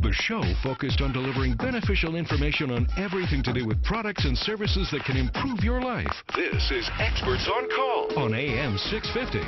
a show focused on delivering beneficial information on everything to do with products and services that can improve your life. This is Experts on Call on AM 650.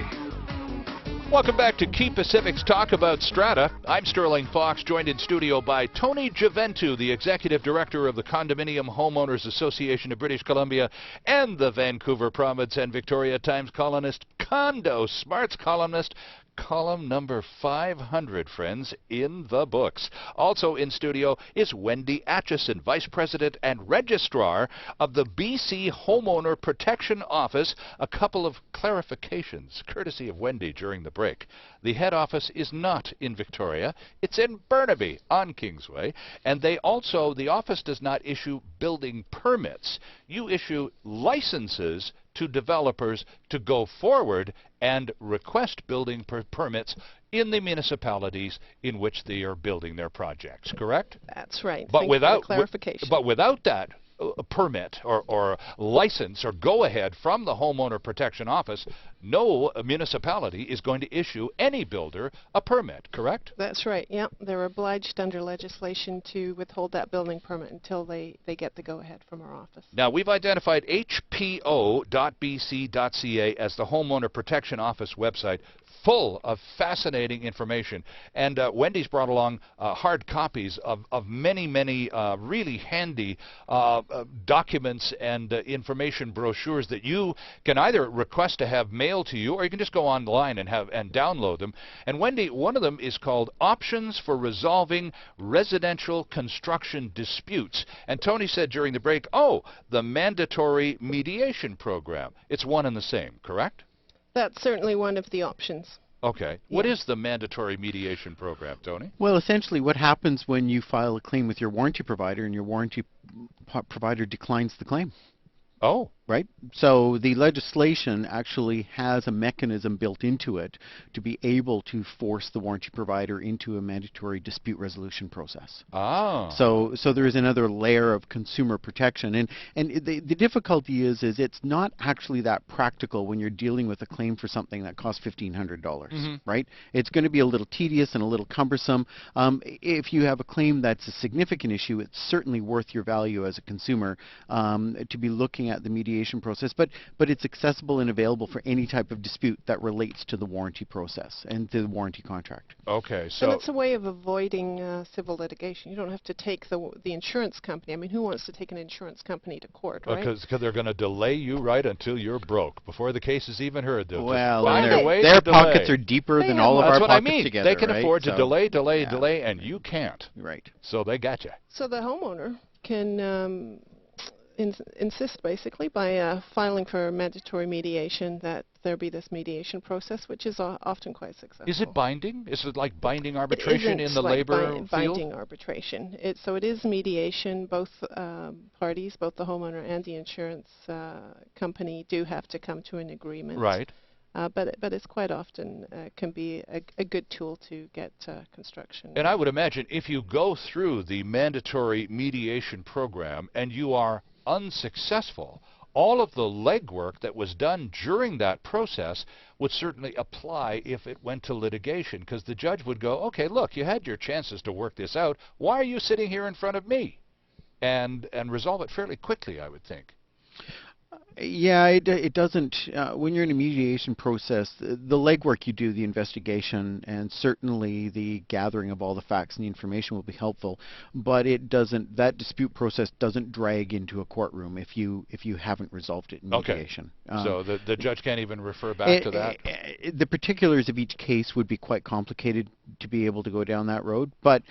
Welcome back to Quay Pacific's Talk About Strata. I'm Sterling Fox, joined in studio by Tony Gioventu, the Executive Director of the Condominium Homeowners Association of British Columbia and the Vancouver Province and Victoria Times columnist, Condo Smarts columnist. Column number 500, friends, in the books. Also in studio is Wendy Atcheson, Vice President and Registrar of the BC Homeowner Protection Office. A couple of clarifications, courtesy of Wendy during the break. The head office is not in Victoria. It's in Burnaby on Kingsway. And the office does not issue building permits. You issue licenses to developers to go forward and request building permits in the municipalities in which they are building their projects, correct? That's right. But without clarification. But without that permit or license or go-ahead from the Homeowner Protection Office, no municipality is going to issue any builder a permit, correct? That's right, yeah. They're obliged under legislation to withhold that building permit until they get the go-ahead from our office. Now, we've identified hpo.bc.ca as the Homeowner Protection Office website, full of fascinating information. And Wendy's brought along hard copies of many, many really handy documents and information brochures that you can either request to have mailed to you, or you can just go online and download them. And Wendy, one of them is called Options for Resolving Residential Construction Disputes. And Tony said during the break, oh, the mandatory mediation program. It's one and the same, correct? That's certainly one of the options. Okay. Yeah. What is the mandatory mediation program, Tony? Well, essentially what happens when you file a claim with your warranty provider and your warranty provider declines the claim. Oh. Right? So the legislation actually has a mechanism built into it to be able to force the warranty provider into a mandatory dispute resolution process. Ah. So there is another layer of consumer protection. And the difficulty is it's not actually that practical when you're dealing with a claim for something that costs $1,500, right? It's going to be a little tedious and a little cumbersome. If you have a claim that's a significant issue, it's certainly worth your value as a consumer to be looking at the mediation process, but it's accessible and available for any type of dispute that relates to the warranty process and to the warranty contract. Okay, so and it's a way of avoiding civil litigation. You don't have to take the insurance company. I mean, who wants to take an insurance company to court, right? Because they're going to delay you right until you're broke before the case is even heard. They'll well, their pockets are deeper than all of our pockets together. They can right? afford to delay, and you can't. Right. So they got you. So the homeowner can insist basically by filing for mandatory mediation that there be this mediation process, which is often quite successful. Is it binding? Is it like binding arbitration in the labor field? Binding arbitration. So it is mediation. Both parties, both the homeowner and the insurance company, do have to come to an agreement. Right. But it's quite often can be a good tool to get construction. And I would imagine if you go through the mandatory mediation program and you are unsuccessful, all of the legwork that was done during that process would certainly apply if it went to litigation, because the judge would go, okay, look, you had your chances to work this out. Why are you sitting here in front of me? And resolve it fairly quickly, I would think. Yeah, it doesn't. When you're in a mediation process, the legwork you do, the investigation, and certainly the gathering of all the facts and the information will be helpful. But it doesn't. That dispute process doesn't drag into a courtroom if you haven't resolved it in mediation. Okay. So the judge can't even refer back to that. The particulars of each case would be quite complicated to be able to go down that road. But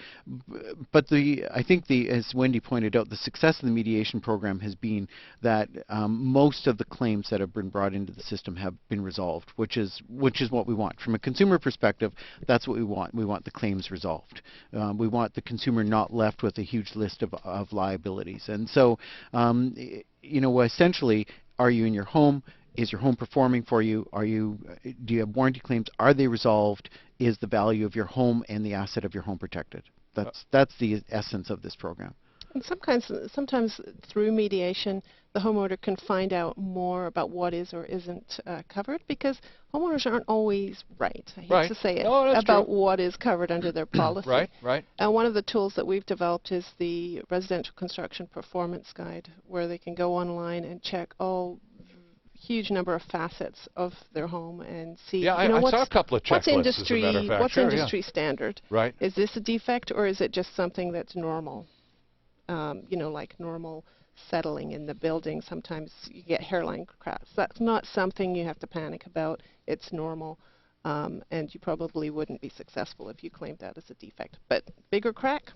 I think as Wendy pointed out, the success of the mediation program has been that most of the claims that have been brought into the system have been resolved, which is what we want. From a consumer perspective, that's what we want. We want the claims resolved. We want the consumer not left with a huge list of liabilities. And so, essentially, are you in your home? Is your home performing for you? Do you have warranty claims? Are they resolved? Is the value of your home and the asset of your home protected? That's the essence of this program. And sometimes through mediation, the homeowner can find out more about what is or isn't covered, because homeowners aren't always right. I hate to say it, about what is covered under their policy. Right. And one of the tools that we've developed is the Residential Construction Performance Guide, where they can go online and check huge number of facets of their home and see. I saw a couple of checklists. What's industry standard? Right. Is this a defect, or is it just something that's normal? Like normal settling in the building. Sometimes you get hairline cracks. That's not something you have to panic about. It's normal, and you probably wouldn't be successful if you claimed that as a defect. But bigger crack,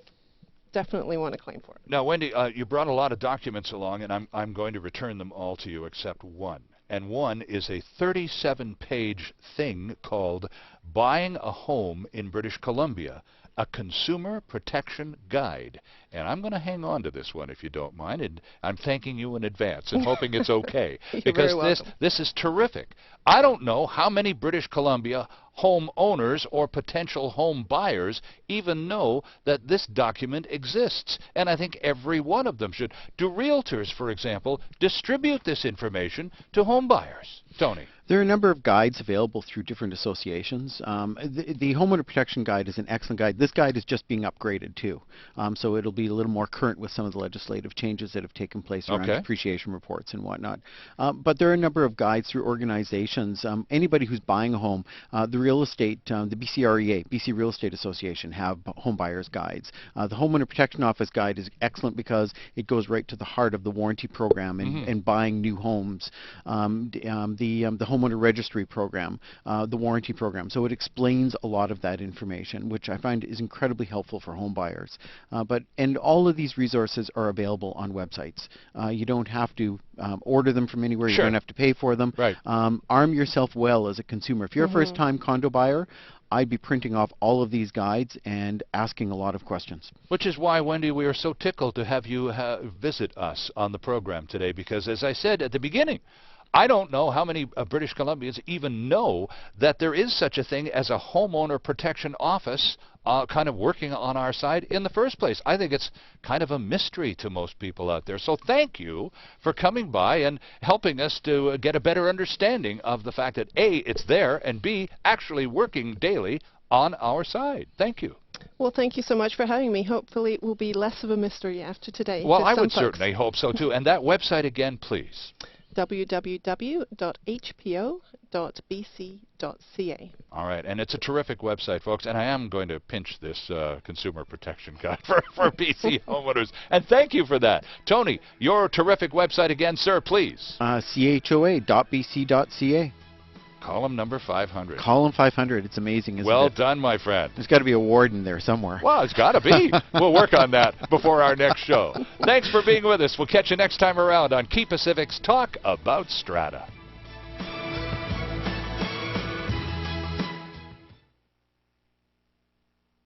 definitely want to claim for it. Now, Wendy, you brought a lot of documents along, and I'm going to return them all to you except one. And one is a 37-page thing called Buying a Home in British Columbia, a Consumer Protection Guide. And I'm going to hang on to this one, if you don't mind, and I'm thanking you in advance and hoping it's okay. Because this is terrific. I don't know how many British Columbia homeowners or potential home buyers even know that this document exists, and I think every one of them should. Do realtors, for example, distribute this information to home buyers? Tony? There are a number of guides available through different associations. The Homeowner Protection Guide is an excellent guide. This guide is just being upgraded too, so it'll be a little more current with some of the legislative changes that have taken place around depreciation reports and whatnot. But there are a number of guides through organizations. Anybody who's buying a home, the real estate, the BCREA, BC Real Estate Association, have home buyers guides. The Homeowner Protection Office guide is excellent because it goes right to the heart of the warranty program and buying new homes. The Homeowner Registry program, the warranty program. So it explains a lot of that information, which I find is incredibly helpful for home buyers. And all of these resources are available on websites. You don't have to order them from anywhere. You don't have to pay for them. Right. Arm yourself well as a consumer. If you're a first-time condo buyer, I'd be printing off all of these guides and asking a lot of questions. Which is why, Wendy, we are so tickled to have you visit us on the program today, because as I said at the beginning, I don't know how many British Columbians even know that there is such a thing as a homeowner protection office kind of working on our side in the first place. I think it's kind of a mystery to most people out there. So thank you for coming by and helping us to get a better understanding of the fact that A, it's there, and B, actually working daily on our side. Thank you. Well, thank you so much for having me. Hopefully it will be less of a mystery after today. Well, I would certainly hope so too. And that website again, please. www.hpo.bc.ca. All right, and it's a terrific website, folks, and I am going to pinch this consumer protection guide for BC homeowners, and thank you for that. Tony, your terrific website again, sir, please. CHOA.bc.ca. Column number 500. Column 500. It's amazing, isn't it? Well done, my friend. There's got to be a ward in there somewhere. Well, it's got to be. We'll work on that before our next show. Thanks for being with us. We'll catch you next time around on Quay Pacific's Talk About Strata.